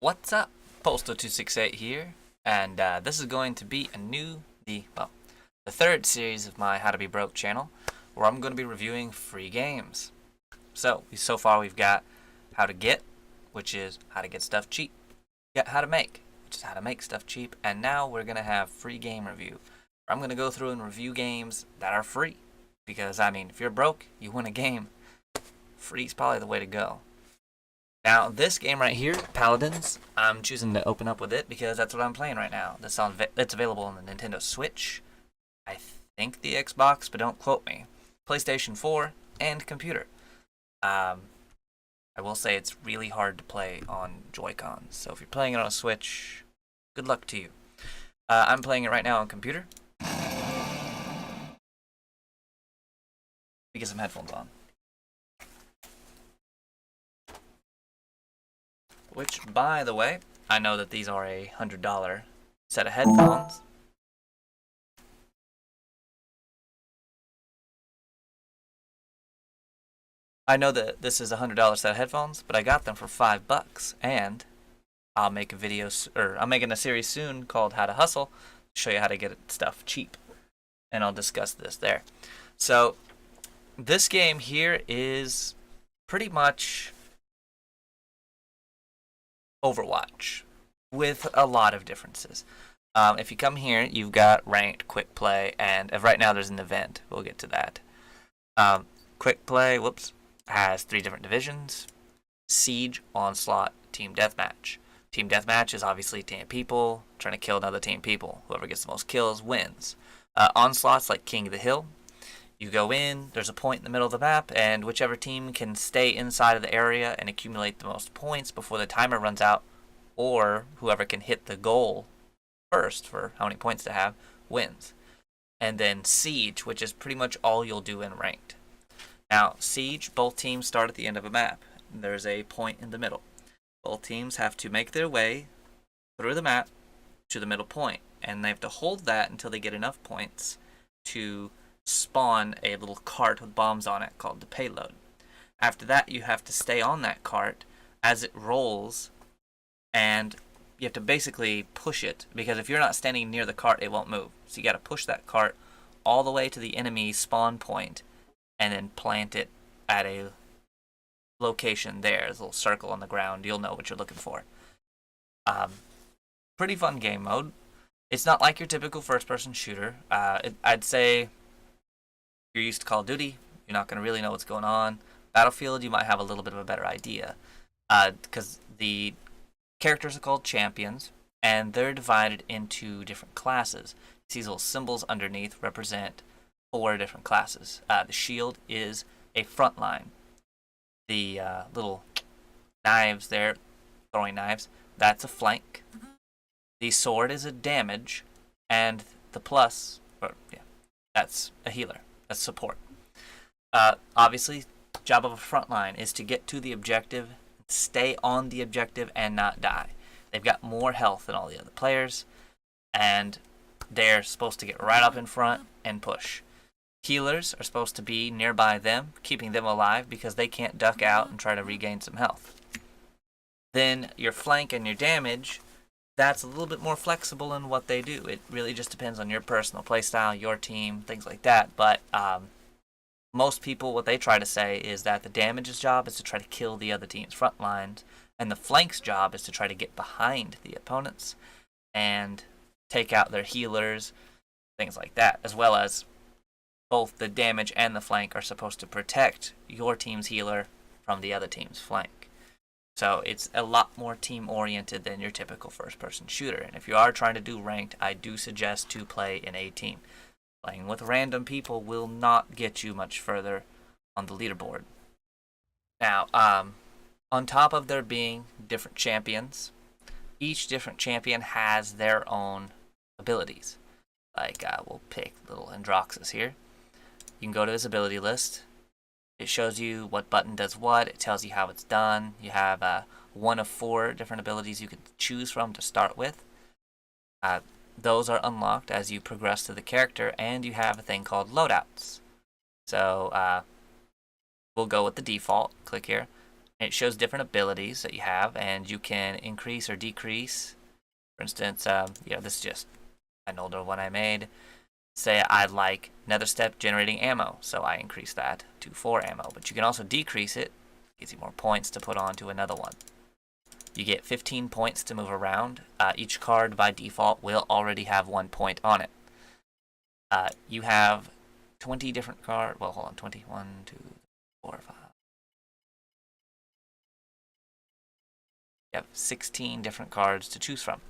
What's up? Postal268 here, and this is going to be the third series of my How to Be Broke channel, where I'm going to be reviewing free games. So far we've got how to get, which is how to get stuff cheap, get how to make, which is how to make stuff cheap, and now we're going to have free game review. I'm going to go through and review games that are free, because I mean, if you're broke, you win a game, free is probably the way to go. Now, this game right here, Paladins, I'm choosing to open up with it because that's what I'm playing right now. It's available on the Nintendo Switch, I think the Xbox, but don't quote me, PlayStation 4, and computer. I will say it's really hard to play on Joy-Cons, so if you're playing it on a Switch, good luck to you. I'm playing it right now on computer. Let me get some headphones on. Which, by the way, I know that these are a $100 set of headphones. I know that this is a $100 set of headphones, but I got them for $5, and I'll make a video, or I'm making a series soon called How to Hustle, to show you how to get stuff cheap, and I'll discuss this there. So, this game here is pretty much Overwatch with a lot of differences. If you come here, you've got ranked, quick play, and right now there's an event. We'll get to that. Quick play, has 3 different divisions: Siege, Onslaught, Team Deathmatch. Team Deathmatch is obviously 10 people trying to kill another team people. Whoever gets the most kills wins. Onslaught's like King of the Hill. You go in, there's a point in the middle of the map, and whichever team can stay inside of the area and accumulate the most points before the timer runs out, or whoever can hit the goal first for how many points to have, wins. And then Siege, which is pretty much all you'll do in ranked. Now, Siege, both teams start at the end of a map. There's a point in the middle. Both teams have to make their way through the map to the middle point, and they have to hold that until they get enough points to spawn a little cart with bombs on it called the payload. After that, you have to stay on that cart as it rolls, and you have to basically push it, because if you're not standing near the cart, it won't move. So you got to push that cart all the way to the enemy spawn point and then plant it at a location there. There's a little circle on the ground. You'll know what you're looking for. Pretty fun game mode. It's not like your typical first-person shooter. I'd say you're used to Call of Duty, you're not going to really know what's going on. Battlefield, you might have a little bit of a better idea. Because the characters are called champions, and they're divided into different classes. These little symbols underneath represent 4 different classes. The shield is a front line. The little knives there, throwing knives, that's a flank. The sword is a damage, and the plus, that's a healer. That's support. Obviously, job of a front line is to get to the objective, stay on the objective, and not die. They've got more health than all the other players, and they're supposed to get right up in front and push. Healers are supposed to be nearby them, keeping them alive because they can't duck out and try to regain some health. Then your flank and your damage, that's a little bit more flexible in what they do. It really just depends on your personal playstyle, your team, things like that. But most people, what they try to say is that the damage's job is to try to kill the other team's front lines, and the flank's job is to try to get behind the opponents and take out their healers, things like that, as well as both the damage and the flank are supposed to protect your team's healer from the other team's flank. So it's a lot more team-oriented than your typical first-person shooter. And if you are trying to do ranked, I do suggest to play in a team. Playing with random people will not get you much further on the leaderboard. Now, on top of there being different champions, each different champion has their own abilities. Like, we'll pick little Androxus here. You can go to his ability list. It shows you what button does what. It tells you how it's done. You have 1 of 4 different abilities you could choose from to start with. Those are unlocked as you progress through the character, and you have a thing called loadouts. So we'll go with the default. Click here. It shows different abilities that you have, and you can increase or decrease. For instance, this is just an older one I made. Say I'd like Nether Step generating ammo, so I increase that to 4 ammo. But you can also decrease it, gives you more points to put onto another one. You get 15 points to move around. Each card by default will already have 1 point on it. You have 20 different cards. Well, hold on. 21, 2, 4, 5. You have 16 different cards to choose from.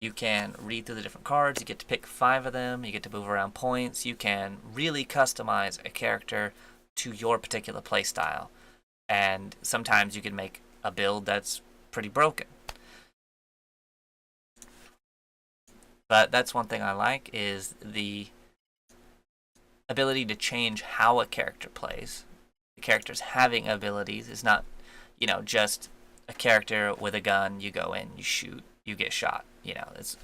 You can read through the different cards. You get to pick 5 of them. You get to move around points. You can really customize a character to your particular playstyle. And sometimes you can make a build that's pretty broken. But that's one thing I like, is the ability to change how a character plays. The characters having abilities is not, just a character with a gun. You go in, you shoot, you get shot. It's a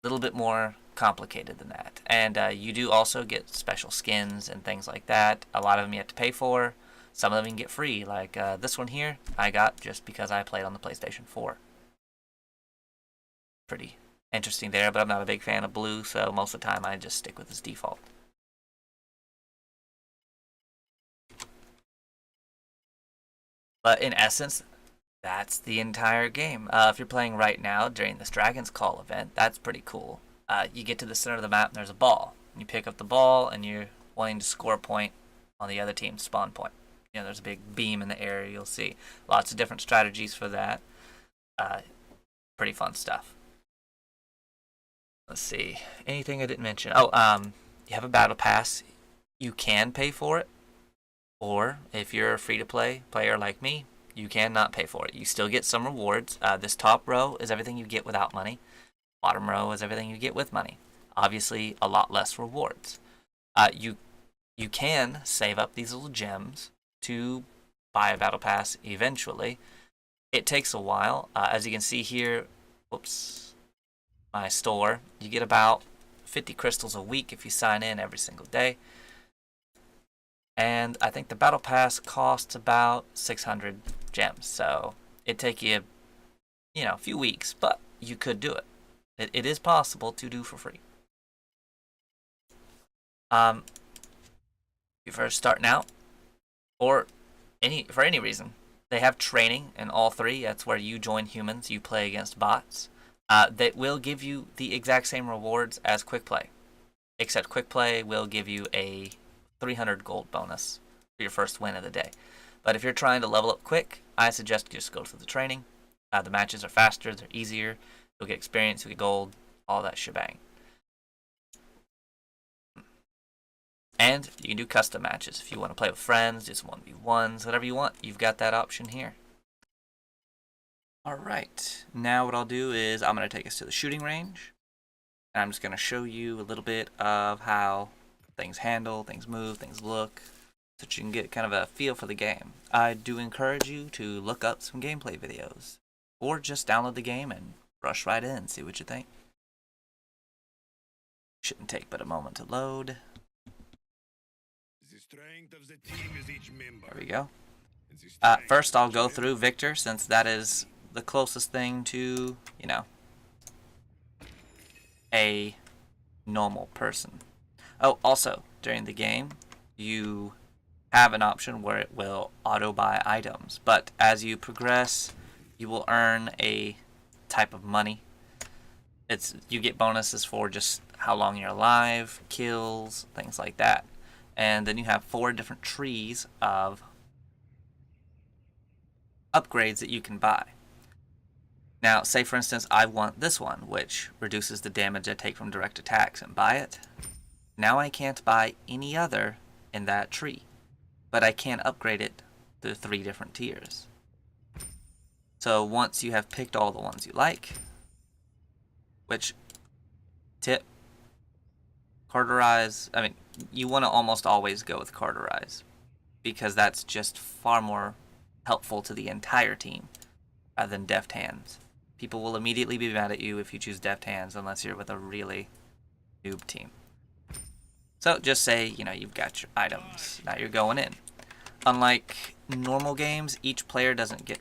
little bit more complicated than that. And you do also get special skins and things like that. A lot of them you have to pay for. Some of them you can get free. Like this one here, I got just because I played on the PlayStation 4. Pretty interesting there, but I'm not a big fan of blue, so most of the time I just stick with its default. But in essence, that's the entire game. If you're playing right now during this Dragon's Call event, that's pretty cool. You get to the center of the map and there's a ball. You pick up the ball and you're wanting to score a point on the other team's spawn point. There's a big beam in the area, you'll see. Lots of different strategies for that. Pretty fun stuff. Let's see. Anything I didn't mention? Oh, you have a battle pass. You can pay for it. Or if you're a free-to-play player like me, you cannot pay for it. You still get some rewards. This top row is everything you get without money. Bottom row is everything you get with money. Obviously, a lot less rewards. You can save up these little gems to buy a battle pass eventually. It takes a while. As you can see here, my store, you get about 50 crystals a week if you sign in every single day. And I think the battle pass costs about 600 gems, so it'd take you, a few weeks, but you could do it. It is possible to do for free. If you're first starting out, or for any reason, they have training in all 3. That's where you join humans, you play against bots. That will give you the exact same rewards as quick play, except quick play will give you a 300 gold bonus for your first win of the day. But if you're trying to level up quick, I suggest you just go through the training. The matches are faster, they're easier. You'll get experience, you'll get gold, all that shebang. And you can do custom matches. If you want to play with friends, do some 1v1s, whatever you want, you've got that option here. Alright, now what I'll do is I'm going to take us to the shooting range. And I'm just going to show you a little bit of how things handle, things move, things look, so that you can get kind of a feel for the game. I do encourage you to look up some gameplay videos, or just download the game and rush right in and see what you think. Shouldn't take but a moment to load. There we go. First I'll go through Victor, since that is the closest thing to, a normal person. Oh, also, during the game, you have an option where it will auto-buy items. But as you progress, you will earn a type of money. You get bonuses for just how long you're alive, kills, things like that. And then you have 4 different trees of upgrades that you can buy. Now, say for instance, I want this one, which reduces the damage I take from direct attacks, and buy it. Now I can't buy any other in that tree, but I can upgrade it to 3 different tiers. So once you have picked all the ones you like, which tip, cauterize, you want to almost always go with cauterize, because that's just far more helpful to the entire team rather than deft hands. People will immediately be mad at you if you choose deft hands unless you're with a really noob team. So just say, you've got your items. Now you're going in. Unlike normal games, each player doesn't get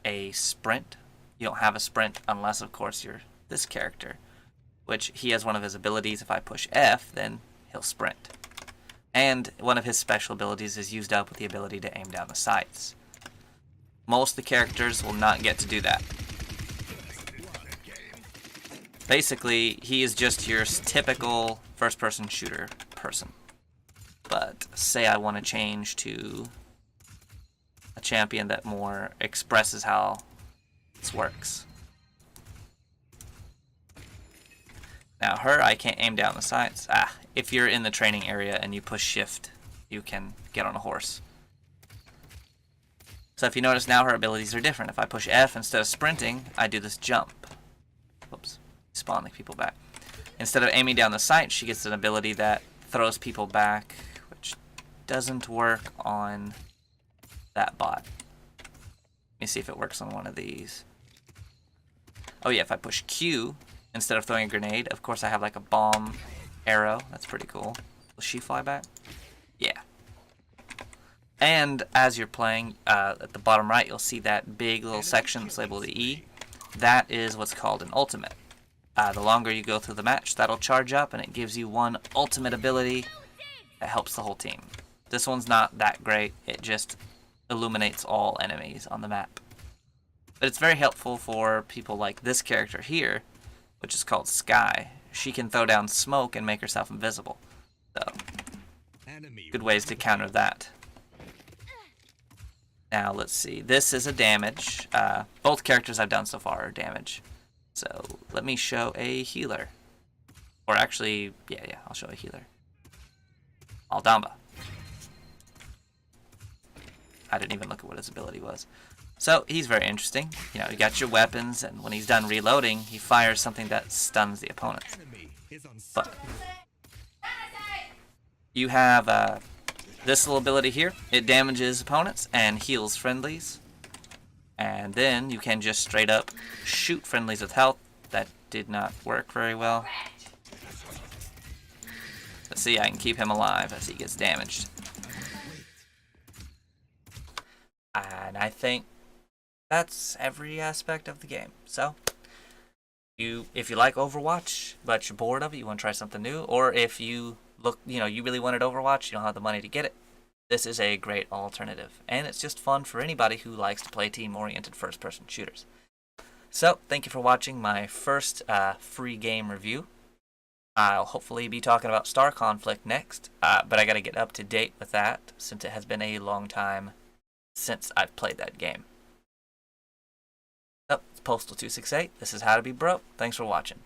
a sprint. You don't have a sprint unless, of course, you're this character, which he has one of his abilities. If I push F, then he'll sprint. And one of his special abilities is used up with the ability to aim down the sights. Most of the characters will not get to do that. Basically, he is just your typical first-person shooter person. But say I want to change to a champion that more expresses how this works. Now her, I can't aim down the sights. If you're in the training area and you push shift, you can get on a horse. So if you notice now, her abilities are different. If I push F instead of sprinting, I do this jump. Whoops, spawning people back. Instead of aiming down the sight, she gets an ability that throws people back, which doesn't work on that bot. Let me see if it works on one of these. Oh yeah, if I push Q instead of throwing a grenade, of course I have like a bomb arrow. That's pretty cool. Will she fly back? Yeah. And as you're playing, at the bottom right, you'll see that big little section that's labeled E. That is what's called an ultimate. The longer you go through the match, that'll charge up, and it gives you one ultimate ability that helps the whole team. This one's not that great. It just illuminates all enemies on the map. But it's very helpful for people like this character here, which is called Sky. She can throw down smoke and make herself invisible. So, good ways to counter that. Now, let's see. This is a damage. Both characters I've done so far are damage. So, let me show a healer. Or actually, yeah, I'll show a healer. Aldamba. I didn't even look at what his ability was. So, he's very interesting. You know, you got your weapons, and when he's done reloading, he fires something that stuns the opponent. But you have this little ability here. It damages opponents and heals friendlies. And then you can just straight up shoot friendlies with health. That did not work very well. Let's see, I can keep him alive as he gets damaged. And I think that's every aspect of the game. So, if you like Overwatch, but you're bored of it, you want to try something new, or if you you really wanted Overwatch, you don't have the money to get it, this is a great alternative. And it's just fun for anybody who likes to play team-oriented first-person shooters. So, thank you for watching my first free game review. I'll hopefully be talking about Star Conflict next, but I gotta get up to date with that since it has been a long time since I've played that game. It's Postal268. This is How to Be Broke. Thanks for watching.